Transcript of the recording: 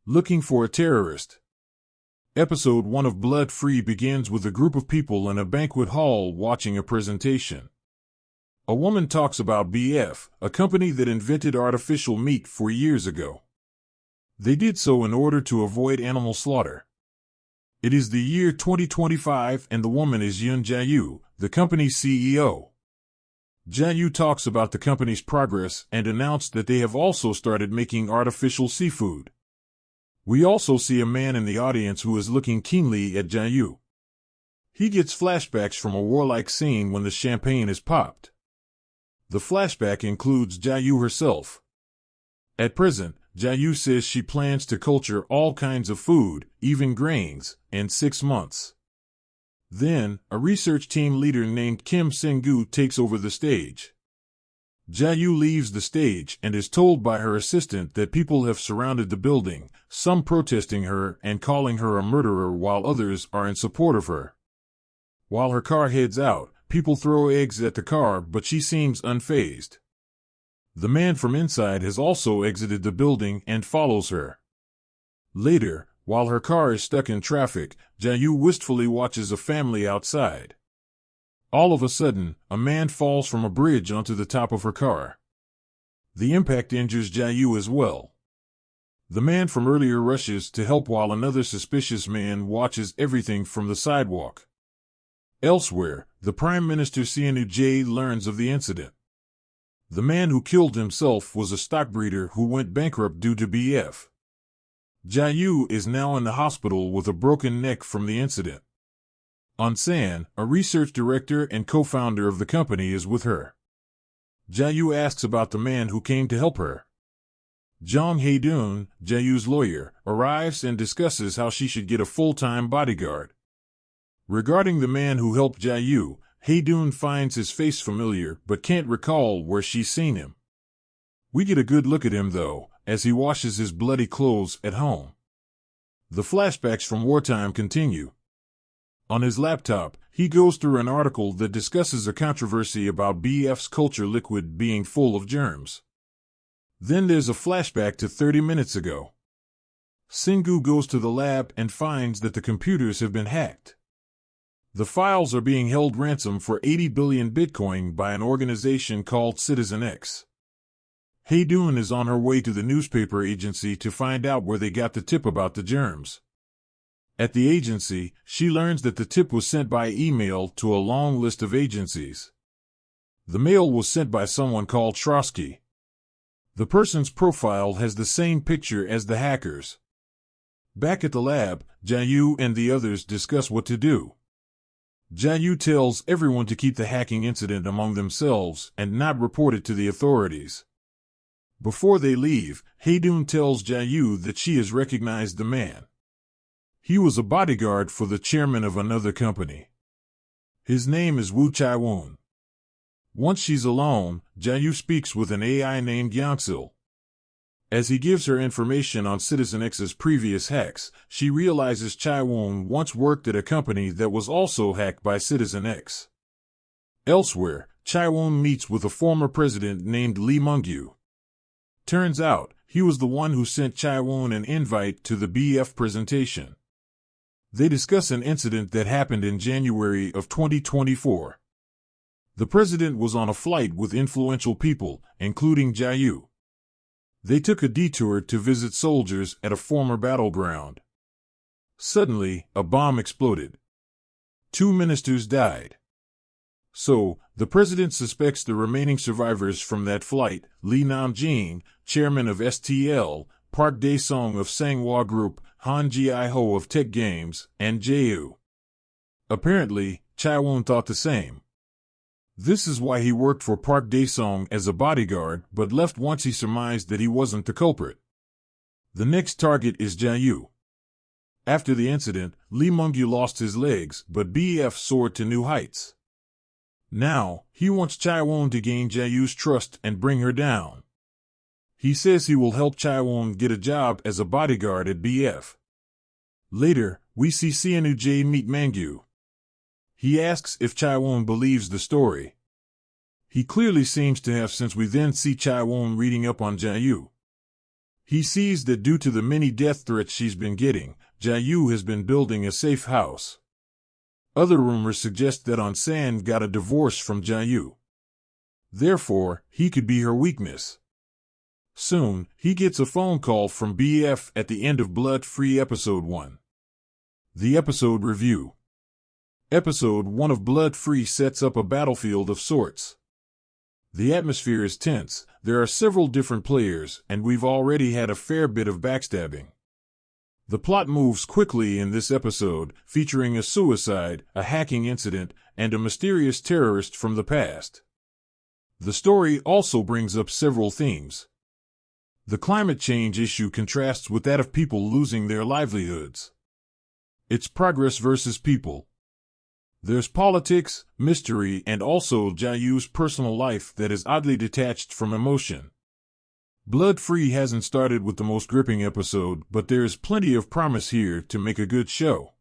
Looking for a terrorist. Episode 1 of Blood Free begins with a group of people in a banquet hall watching a presentation. A woman talks about BF, a company that invented artificial meat 4 years ago. They did so in order to avoid animal slaughter. It is the year 2025 and the woman is Yoon Jae-yu, the company's CEO. Jae-yu talks about the company's progress and announced that they have also started making artificial seafood. We also see a man in the audience who is looking keenly at Jae-yu. He gets flashbacks from a warlike scene when the champagne is popped. The flashback includes Jae-yu herself. At present, Jae-yu says she plans to culture all kinds of food, even grains, in 6 months. Then, a research team leader named Kim Sing-gu takes over the stage. Jae-yu leaves the stage and is told by her assistant that people have surrounded the building, some protesting her and calling her a murderer while others are in support of her. While her car heads out, people throw eggs at the car, but she seems unfazed. The man from inside has also exited the building and follows her. Later, while her car is stuck in traffic, Jae-yu wistfully watches a family outside. All of a sudden, a man falls from a bridge onto the top of her car. The impact injures Jae-yu as well. The man from earlier rushes to help while another suspicious man watches everything from the sidewalk. Elsewhere, the Prime Minister Seonu Jae learns of the incident. The man who killed himself was a stockbreeder who went bankrupt due to BF. Jae-yu is now in the hospital with a broken neck from the incident. An-san, a research director and co-founder of the company, is with her. Jae-yu asks about the man who came to help her. Jong Hae-dun, Jae-yu's lawyer, arrives and discusses how she should get a full-time bodyguard. Regarding the man who helped Jae-yu, Hae-dun finds his face familiar but can't recall where she's seen him. We get a good look at him, though, as he washes his bloody clothes at home. The flashbacks from wartime continue. On his laptop, he goes through an article that discusses a controversy about BF's culture liquid being full of germs. Then there's a flashback to 30 minutes ago. Sing-gu goes to the lab and finds that the computers have been hacked. The files are being held ransom for 80 billion Bitcoin by an organization called Citizen X. Hae-dun is on her way to the newspaper agency to find out where they got the tip about the germs. At the agency, she learns that the tip was sent by email to a long list of agencies. The mail was sent by someone called Trotsky. The person's profile has the same picture as the hackers. Back at the lab, Jae-yu and the others discuss what to do. Jae-yu tells everyone to keep the hacking incident among themselves and not report it to the authorities. Before they leave, Hae-dun tells Jae-yu that she has recognized the man. He was a bodyguard for the chairman of another company. His name is Woo Chae-woon. Once she's alone, Jae-yu speaks with an AI named Yangsil. As he gives her information on Citizen X's previous hacks, she realizes Chae-woon once worked at a company that was also hacked by Citizen X. Elsewhere, Chae-woon meets with a former president named Lee Mung-gyu. Turns out, he was the one who sent Chae-woon an invite to the BF presentation. They discuss an incident that happened in January of 2024. The president was on a flight with influential people, including Jae-yu. They took a detour to visit soldiers at a former battleground. Suddenly, a bomb exploded. 2 ministers died. So, the president suspects the remaining survivors from that flight, Lee Nam-jin, chairman of STL, Park Dae-sung of Sanghwa Group, Han Ji-ho of Tech Games, and Jae-yu. Apparently, Chae-woon thought the same. This is why he worked for Park Dae-sung as a bodyguard but left once he surmised that he wasn't the culprit. The next target is Jae-yu. After the incident, Lee Mung-gyu lost his legs, but BF soared to new heights. Now, he wants Chae-woon to gain Jae-yu's trust and bring her down. He says he will help Chae-woon get a job as a bodyguard at BF. Later, we see Seonu Jae meet Mung-gyu. He asks if Chae-woon believes the story. He clearly seems to have, since we then see Chae-woon reading up on Jae-yu. He sees that due to the many death threats she's been getting, Jae-yu has been building a safe house. Other rumors suggest that On-san got a divorce from Jae-yu. Therefore, he could be her weakness. Soon, he gets a phone call from BF at the end of Blood Free Episode 1. The episode review. Episode 1 of Blood Free sets up a battlefield of sorts. The atmosphere is tense, there are several different players, and we've already had a fair bit of backstabbing. The plot moves quickly in this episode, featuring a suicide, a hacking incident, and a mysterious terrorist from the past. The story also brings up several themes. The climate change issue contrasts with that of people losing their livelihoods. It's progress versus people. There's politics, mystery, and also Jae-yu's personal life that is oddly detached from emotion. Blood Free hasn't started with the most gripping episode, but there is plenty of promise here to make a good show.